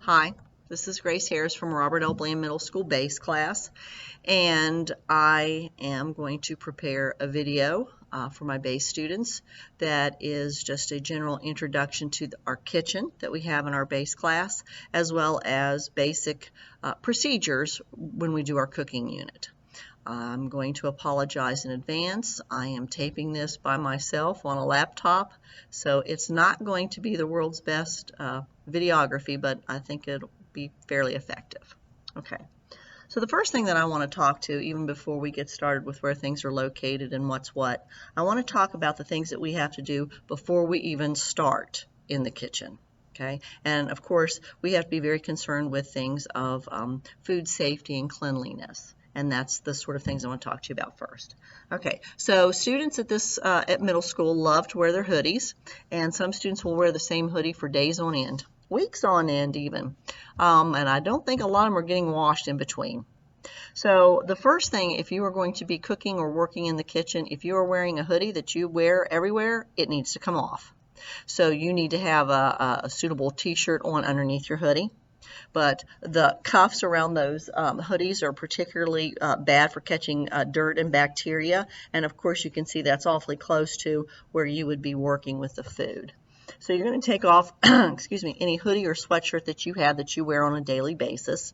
Hi, this is Grace Harris from Robert L. Bland Middle School B.A.S.E class, and I am going to prepare a video for my B.A.S.E students that is just a general introduction to our kitchen that we have in our B.A.S.E class, as well as basic procedures when we do our cooking unit. I'm going to apologize in advance. I am taping this by myself on a laptop, so it's not going to be the world's best videography, but I think it'll be fairly effective. Okay, so the first thing that I want to talk to, even before we get started with where things are located and what's what, I want to talk about the things that we have to do before we even start in the kitchen. Okay, and of course we have to be very concerned with things of food safety and cleanliness. And that's the sort of things I want to talk to you about first. Okay, so students at middle school love to wear their hoodies, and some students will wear the same hoodie for days on end, weeks on end even, and I don't think a lot of them are getting washed in between. So the first thing, if you are going to be cooking or working in the kitchen, if you are wearing a hoodie that you wear everywhere, it needs to come off. So you need to have a suitable t-shirt on underneath your hoodie. But the cuffs around those hoodies are particularly bad for catching dirt and bacteria, and of course you can see that's awfully close to where you would be working with the food. So you're going to take off excuse me, any hoodie or sweatshirt that you have that you wear on a daily basis.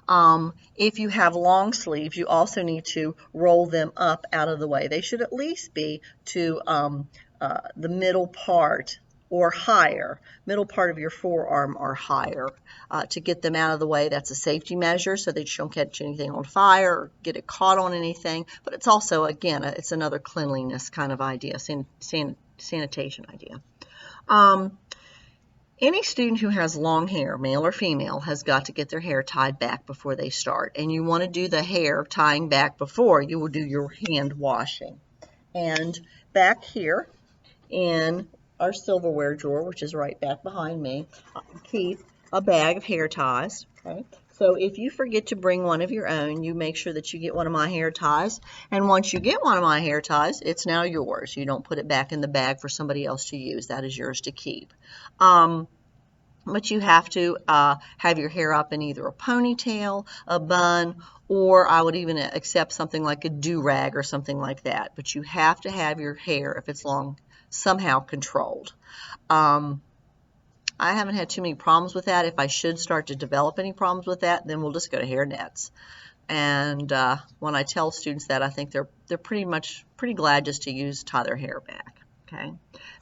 If you have long sleeves, you also need to roll them up out of the way. They should at least be to the middle part or higher, middle part of your forearm or higher, to get them out of the way. That's a safety measure so that you don't catch anything on fire or get it caught on anything. But it's also, again, it's another cleanliness kind of idea, sanitation idea. Any student who has long hair, male or female, has got to get their hair tied back before they start. And you want to do the hair tying back before you will do your hand washing. And back here in our silverware drawer, which is right back behind me, keep a bag of hair ties. Okay, so if you forget to bring one of your own, you make sure that you get one of my hair ties, and once you get one of my hair ties, it's now yours. You don't put it back in the bag for somebody else to use. That is yours to keep. But you have to have your hair up in either a ponytail, a bun, or I would even accept something like a do-rag or something like that. But you have to have your hair, if it's long, somehow controlled. I haven't had too many problems with that. If I should start to develop any problems with that, then we'll just go to hair nets. And when I tell students that, I think they're pretty glad just to tie their hair back. Okay.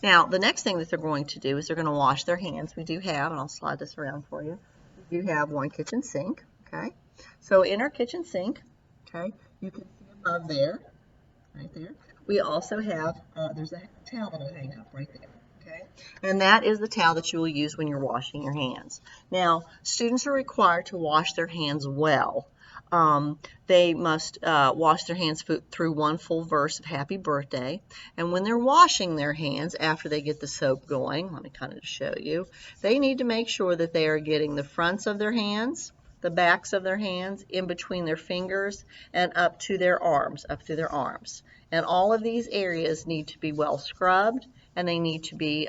Now the next thing that they're going to do is they're going to wash their hands. We do have, and I'll slide this around for you. We do have one kitchen sink. Okay. So in our kitchen sink, okay, you can see above there, right there. We also have, there's a towel that will hang up right there, okay? And that is the towel that you will use when you're washing your hands. Now, students are required to wash their hands well. They must wash their hands through one full verse of Happy Birthday. And when they're washing their hands after they get the soap going, let me kind of show you, they need to make sure that they are getting the fronts of their hands, the backs of their hands, in between their fingers, and up to their arms, up through their arms. And all of these areas need to be well scrubbed, and they need to be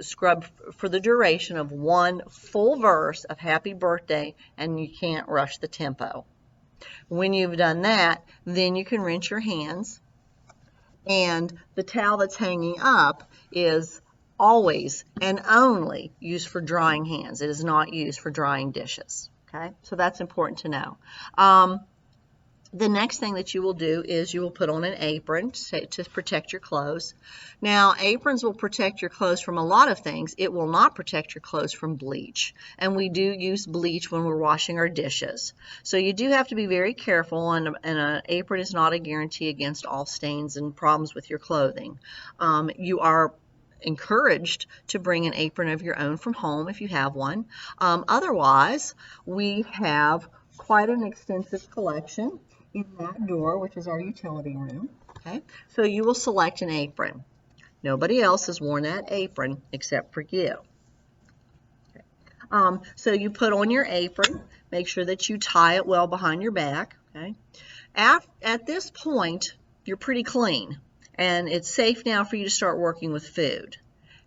scrubbed for the duration of one full verse of Happy Birthday, and you can't rush the tempo. When you've done that, then you can rinse your hands, and the towel that's hanging up is always and only used for drying hands. It is not used for drying dishes. Okay, so that's important to know. The next thing that you will do is you will put on an apron to protect your clothes. Now, aprons will protect your clothes from a lot of things. It will not protect your clothes from bleach. And we do use bleach when we're washing our dishes. So you do have to be very careful, and an apron is not a guarantee against all stains and problems with your clothing. You are encouraged to bring an apron of your own from home if you have one. Otherwise, we have quite an extensive collection in that door, which is our utility room. Okay, so you will select an apron. Nobody else has worn that apron except for you. Okay. So you put on your apron, make sure that you tie it well behind your back. Okay. At this point, you're pretty clean, and it's safe now for you to start working with food.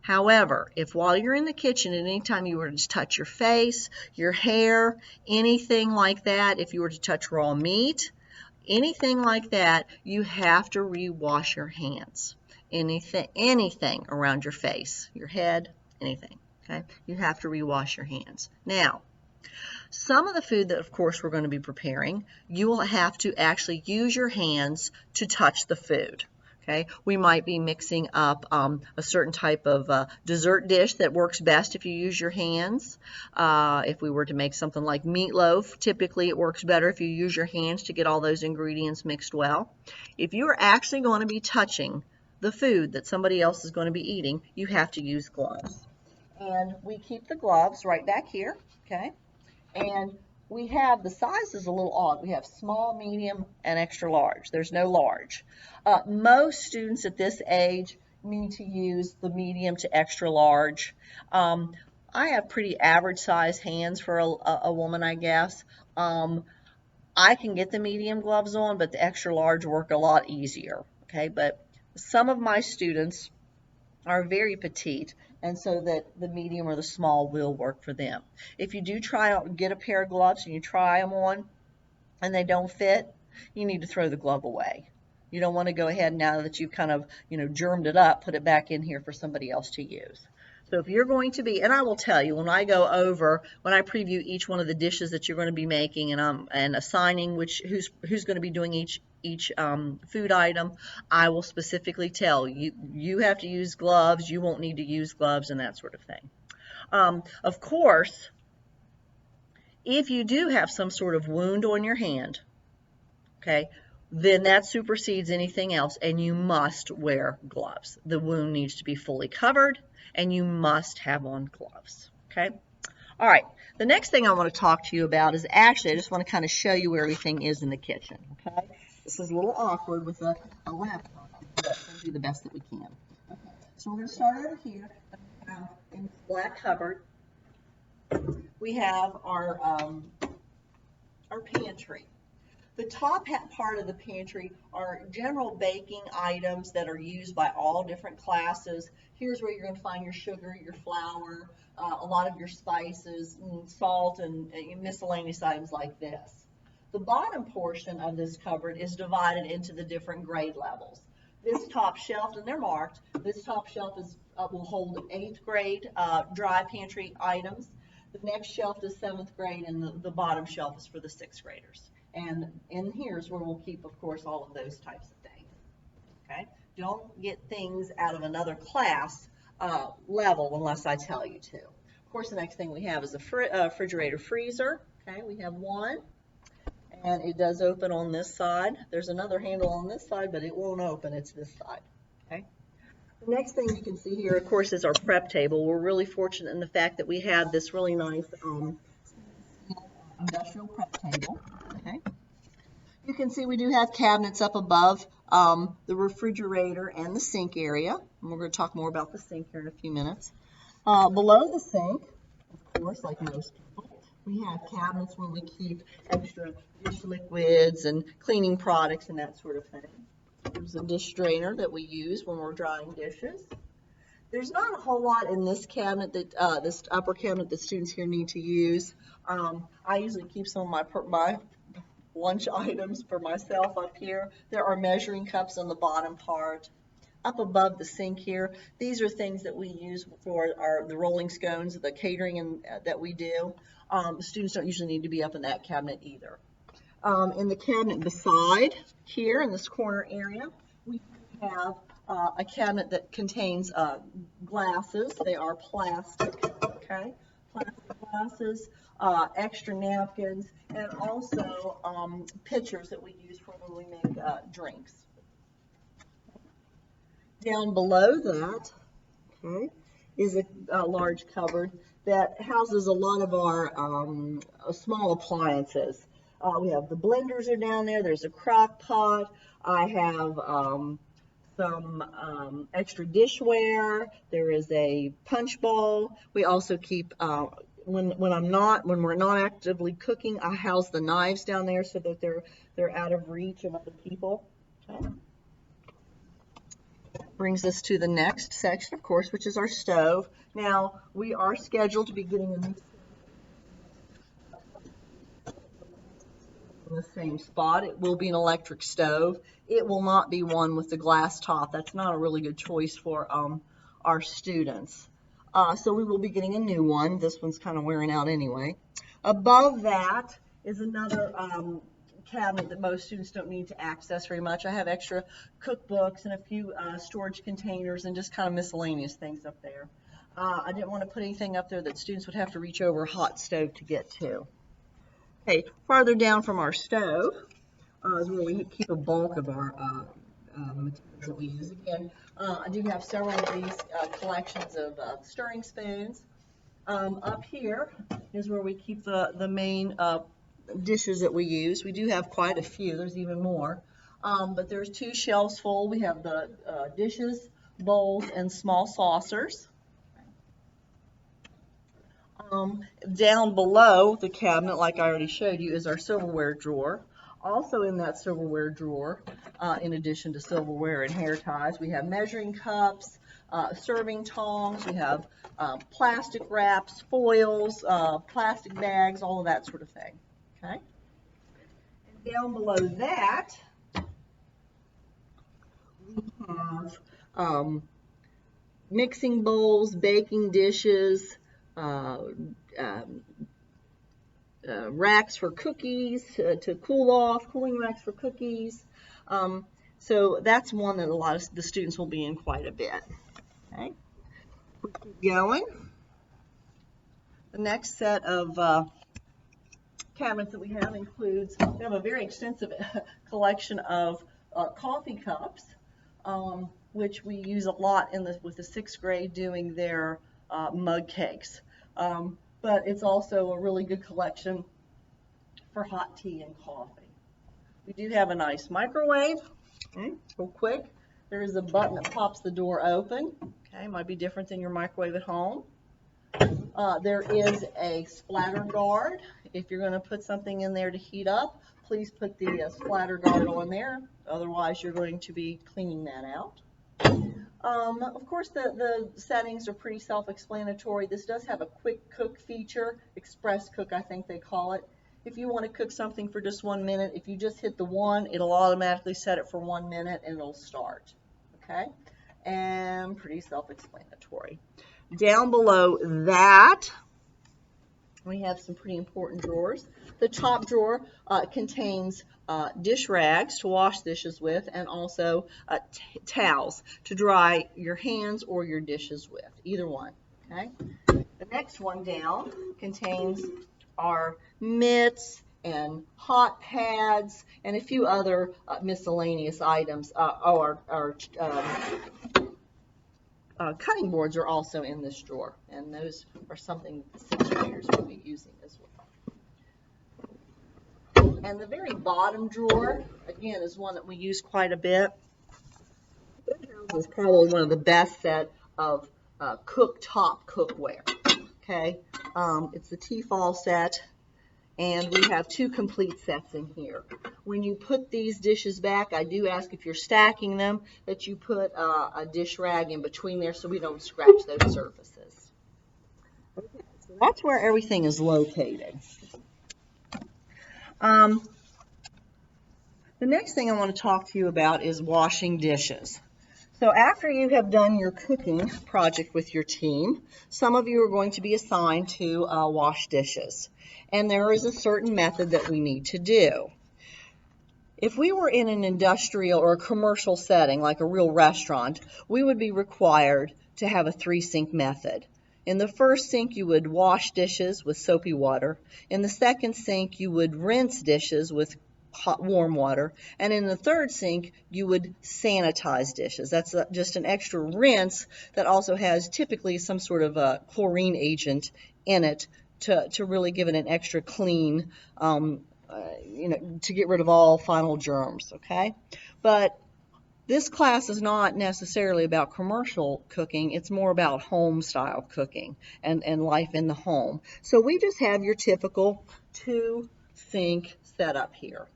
However, if while you're in the kitchen at any time you were to touch your face, your hair, anything like that, if you were to touch raw meat, anything like that, you have to rewash your hands. Anything around your face, your head, anything, okay? You have to rewash your hands. Now, some of the food that, of course, we're going to be preparing, you will have to actually use your hands to touch the food. Okay, we might be mixing up a certain type of dessert dish that works best if you use your hands. If we were to make something like meatloaf, typically it works better if you use your hands to get all those ingredients mixed well. If you are actually going to be touching the food that somebody else is going to be eating, you have to use gloves. And we keep the gloves right back here, okay? And we have, the size is a little odd. We have small, medium, and extra large. There's no large. Most students at this age need to use the medium to extra large. I have pretty average size hands for a woman, I guess. I can get the medium gloves on, but the extra large work a lot easier, okay? But some of my students are very petite, and so that the medium or the small will work for them. If you do try out, get a pair of gloves and you try them on and they don't fit, you need to throw the glove away. You don't want to go ahead now that you've kind of, germed it up, put it back in here for somebody else to use. So if you're going to be, and I will tell you, when I preview each one of the dishes that you're going to be making, and assigning who's going to be doing each food item, I will specifically tell you, you have to use gloves, you won't need to use gloves, and that sort of thing. Of course, if you do have some sort of wound on your hand, okay, then that supersedes anything else, and you must wear gloves. The wound needs to be fully covered, and you must have on gloves, okay? All right, the next thing I want to talk to you about is actually, I just want to kind of show you where everything is in the kitchen, okay? This is a little awkward with a laptop, but we'll do the best that we can. Okay. So we're going to start over here. In this black cupboard, we have our pantry. The top part of the pantry are general baking items that are used by all different classes. Here's where you're going to find your sugar, your flour, a lot of your spices, and salt, and miscellaneous items like this. The bottom portion of this cupboard is divided into the different grade levels. This top shelf, and they're marked, this top shelf will hold 8th grade dry pantry items. The next shelf is 7th grade, and the bottom shelf is for the 6th graders. And in here's where we'll keep, of course, all of those types of things. Okay? Don't get things out of another class level unless I tell you to. Of course, the next thing we have is a refrigerator freezer. Okay, we have one, and it does open on this side. There's another handle on this side, but it won't open. It's this side. Okay. The next thing you can see here, of course, is our prep table. We're really fortunate in the fact that we have this really nice industrial prep table. Okay. You can see we do have cabinets up above the refrigerator and the sink area. And we're going to talk more about the sink here in a few minutes. Below the sink, of course, like most people, we have cabinets where we keep extra dish liquids and cleaning products and that sort of thing. There's a dish drainer that we use when we're drying dishes. There's not a whole lot in this cabinet, this upper cabinet that students here need to use. I usually keep some of my lunch items for myself up here. There are measuring cups on the bottom part. Up above the sink here, these are things that we use for the rolling scones, the catering that we do. Students don't usually need to be up in that cabinet either. In the cabinet beside here in this corner area, we have a cabinet that contains glasses. They are plastic, okay? Plastic glasses, extra napkins, and also pitchers that we use for when we make drinks. Down below that, okay, is a large cupboard that houses a lot of our small appliances. We have the blenders are down there. There's a crock pot. I have some extra dishware. There is a punch bowl. We also keep when we're not actively cooking, I house the knives down there so that they're out of reach of other people. Okay. Brings us to the next section, of course, which is our stove. Now, we are scheduled to be getting a new in the same spot. It will be an electric stove. It will not be one with the glass top. That's not a really good choice for our students. So we will be getting a new one. This one's kind of wearing out anyway. Above that is another cabinet that most students don't need to access very much. I have extra cookbooks and a few storage containers and just kind of miscellaneous things up there. I didn't want to put anything up there that students would have to reach over a hot stove to get to. Okay, farther down from our stove is where we keep a bulk of our materials that we use. Again, I do have several of these collections of stirring spoons. Up here is where we keep the main dishes that we use. We do have quite a few. There's even more. But there's 2 shelves full. We have the dishes, bowls, and small saucers. Down below the cabinet, like I already showed you, is our silverware drawer. Also in that silverware drawer, in addition to silverware and hair ties, we have measuring cups, serving tongs, we have plastic wraps, foils, plastic bags, all of that sort of thing. Okay. And down below that, we have mixing bowls, baking dishes, racks for cookies to cool off, cooling racks for cookies. So that's one that a lot of the students will be in quite a bit. Okay, we keep going. The next set of cabinets that we have includes, we have a very extensive collection of coffee cups, which we use a lot with the 6th grade doing their mug cakes. But it's also a really good collection for hot tea and coffee. We do have a nice microwave. Okay, real quick. There is a button that pops the door open. Okay, might be different than your microwave at home. There is a splatter guard. If you're going to put something in there to heat up, please put the splatter guard on there. Otherwise, you're going to be cleaning that out. Of course, the settings are pretty self-explanatory. This does have a quick cook feature, express cook, I think they call it. If you want to cook something for just 1 minute, if you just hit the 1, it'll automatically set it for 1 minute and it'll start. Okay, and pretty self-explanatory. Down below that, we have some pretty important drawers. The top drawer contains dish rags to wash dishes with, and also towels to dry your hands or your dishes with, either one. Okay. The next one down contains our mitts and hot pads and a few other miscellaneous items. Our cutting boards are also in this drawer, and those are something the 6th graders will be using as well. And the very bottom drawer, again, is one that we use quite a bit. This is probably one of the best set of cooktop cookware. Okay, it's the Tefal set, and we have 2 complete sets in here. When you put these dishes back, I do ask if you're stacking them that you put a dish rag in between there so we don't scratch those surfaces. Okay, so that's where everything is located. The next thing I want to talk to you about is washing dishes. So after you have done your cooking project with your team, some of you are going to be assigned to wash dishes. And there is a certain method that we need to do. If we were in an industrial or a commercial setting, like a real restaurant, we would be required to have a 3-sink method. In the first sink, you would wash dishes with soapy water. In the second sink, you would rinse dishes with hot warm water, and in the third sink you would sanitize dishes. That's just an extra rinse that also has typically some sort of a chlorine agent in it to really give it an extra clean, to get rid of all final germs. Okay, but this class is not necessarily about commercial cooking. It's more about home style cooking and life in the home. So we just have your typical 2-sink setup here.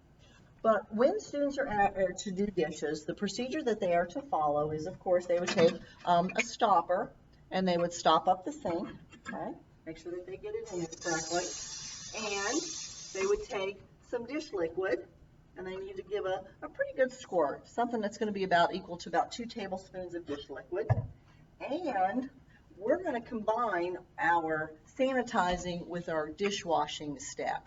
But when students are to do dishes, the procedure that they are to follow is, of course, they would take a stopper and they would stop up the sink, okay? Make sure that they get it in correctly. And they would take some dish liquid and they need to give a pretty good squirt, something that's going to be about equal to about 2 tablespoons of dish liquid. And we're going to combine our sanitizing with our dishwashing step.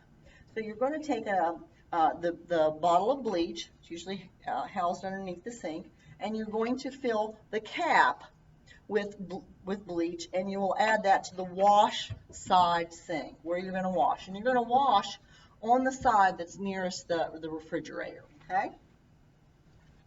So you're going to take the bottle of bleach, it's usually housed underneath the sink, and you're going to fill the cap with bleach, and you will add that to the wash side sink where you're going to wash. And you're going to wash on the side that's nearest the refrigerator, okay?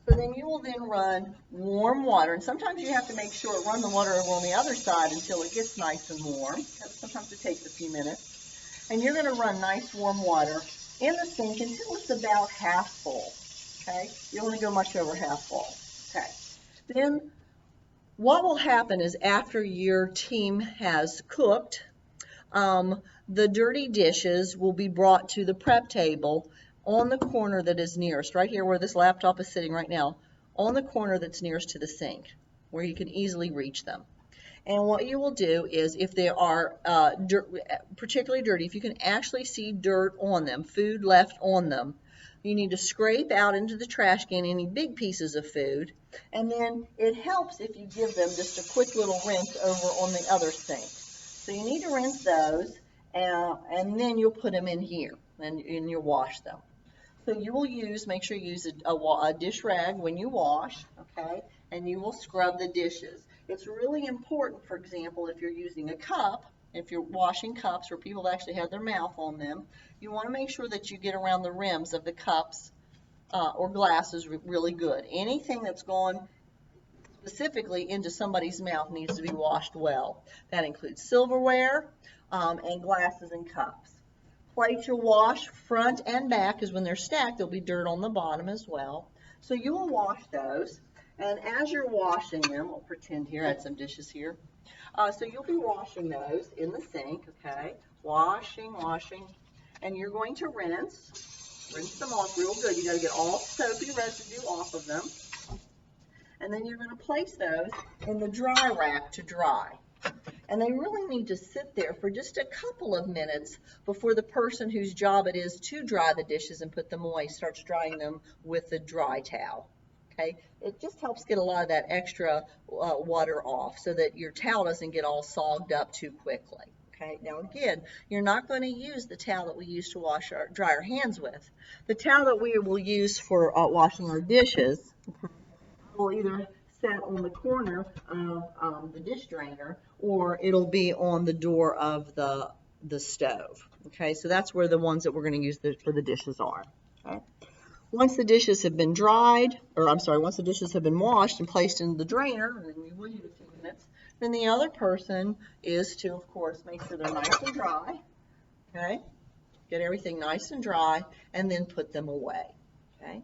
So then you will then run warm water, and sometimes you have to make sure run the water over on the other side until it gets nice and warm. Sometimes it takes a few minutes. And you're going to run nice warm water in the sink until it's about half full, okay? You don't want to go much over half full, okay? Then what will happen is after your team has cooked, the dirty dishes will be brought to the prep table on the corner that is nearest, right here where this laptop is sitting right now, on the corner that's nearest to the sink, where you can easily reach them. And what you will do is, if they are particularly dirty, if you can actually see dirt on them, food left on them, you need to scrape out into the trash can any big pieces of food, and then it helps if you give them just a quick little rinse over on the other sink. So you need to rinse those, and then you'll put them in here, and you'll wash them. So you will make sure you use a dish rag when you wash, okay, and you will scrub the dishes. It's really important, for example, if you're using a cup, if you're washing cups where people actually have their mouth on them, you want to make sure that you get around the rims of the cups or glasses really good. Anything that's gone specifically into somebody's mouth needs to be washed well. That includes silverware and glasses and cups. Plates you'll wash front and back, because when they're stacked, there'll be dirt on the bottom as well. So you will wash those, and as you're washing them, I'll pretend here I had some dishes here. So you'll be washing those in the sink, okay? Washing, and you're going to rinse them off real good. You got to get all soapy residue off of them. And then you're going to place those in the dry rack to dry. And they really need to sit there for just a couple of minutes before the person whose job it is to dry the dishes and put them away starts drying them with the dry towel. Okay, it just helps get a lot of that extra water off so that your towel doesn't get all sogged up too quickly. Okay, now again, you're not going to use the towel that we use to dry our hands with. The towel that we will use for washing our dishes will either set on the corner of the dish drainer, or it'll be on the door of the stove. Okay, so that's where the ones that we're going to use for the dishes are. Okay. Once the dishes have been once the dishes have been washed and placed in the drainer, and then you wait a few minutes, then the other person is to, of course, make sure they're nice and dry. Okay, get everything nice and dry, and then put them away. Okay.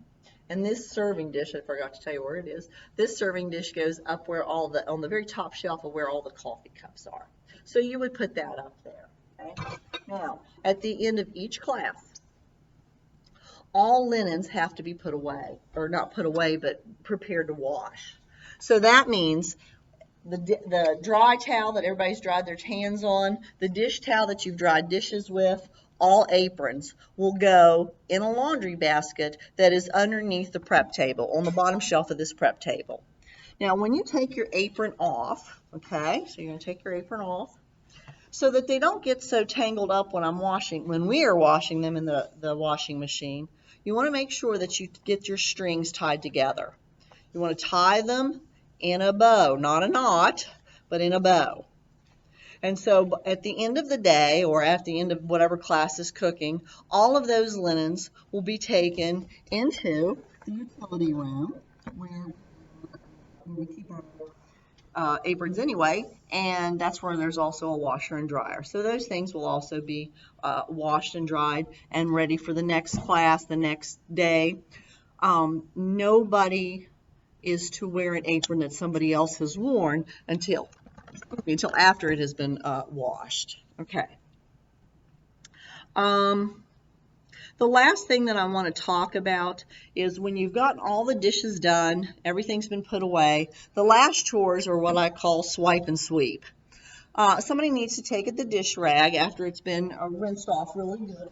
And this serving dish, I forgot to tell you where it is. This serving dish goes up on the very top shelf of where all the coffee cups are. So you would put that up there. Okay. Now, at the end of each class, all linens have to be put away, or not put away, but prepared to wash. So that means the dry towel that everybody's dried their hands on, the dish towel that you've dried dishes with, all aprons will go in a laundry basket that is underneath the prep table, on the bottom shelf of this prep table. Now, when you take your apron off, okay, so you're going to take your apron off, so that they don't get so tangled up when we are washing them in the washing machine, you want to make sure that you get your strings tied together. You want to tie them in a bow, not a knot, but in a bow. And so at the end of the day, or at the end of whatever class is cooking, all of those linens will be taken into the utility room, where we keep our aprons anyway, and that's where there's also a washer and dryer. So those things will also be washed and dried and ready for the next class the next day. Nobody is to wear an apron that somebody else has worn until after it has been washed. Okay. The The last thing that I want to talk about is when you've gotten all the dishes done, everything's been put away, the last chores are what I call swipe and sweep. Somebody needs to take the dish rag after it's been rinsed off really good. You've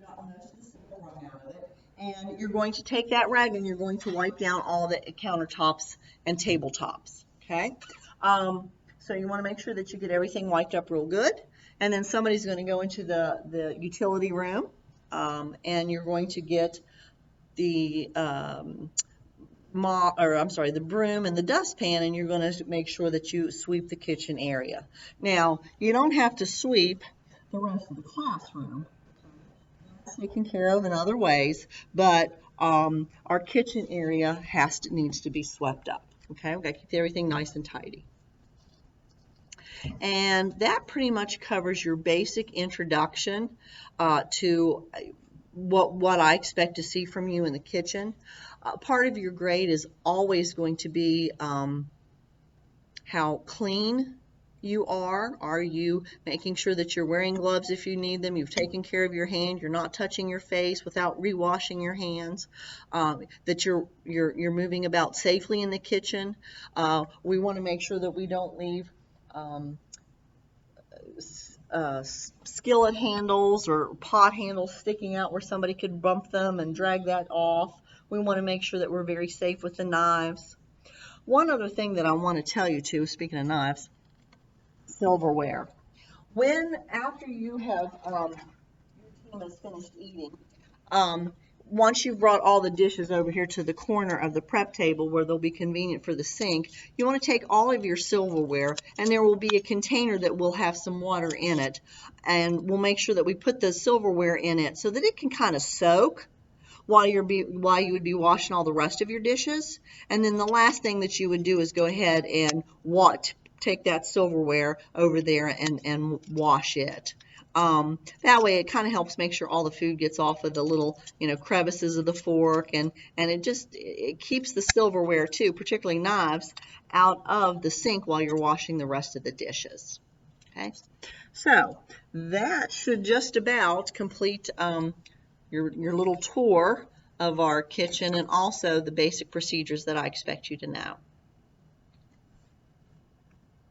got most of the silver run out of it. And you're going to take that rag and you're going to wipe down all the countertops and tabletops. Okay? So you want to make sure that you get everything wiped up real good. And then somebody's going to go into the utility room and you're going to get the the broom and the dustpan, and you're going to make sure that you sweep the kitchen area. Now, you don't have to sweep the rest of the classroom. That's taken care of in other ways, but our kitchen area needs to be swept up. Okay, we've got to keep everything nice and tidy. And that pretty much covers your basic introduction to what I expect to see from you in the kitchen. Part of your grade is always going to be how clean you are. Are you making sure that you're wearing gloves if you need them? You've taken care of your hand. You're not touching your face without re-washing your hands. That you're moving about safely in the kitchen. We want to make sure that we don't leave skillet handles or pot handles sticking out where somebody could bump them and drag that off. We want to make sure that we're very safe with the knives. One other thing that I want to tell you too, speaking of knives, silverware. After you have your team has finished eating, once you've brought all the dishes over here to the corner of the prep table where they'll be convenient for the sink, you want to take all of your silverware, and there will be a container that will have some water in it, and we'll make sure that we put the silverware in it so that it can kind of soak while you would be washing all the rest of your dishes. And then the last thing that you would do is go ahead and take that silverware over there and wash it. That way it kind of helps make sure all the food gets off of the little, crevices of the fork, and it keeps the silverware too, particularly knives, out of the sink while you're washing the rest of the dishes. Okay, so that should just about complete your little tour of our kitchen and also the basic procedures that I expect you to know.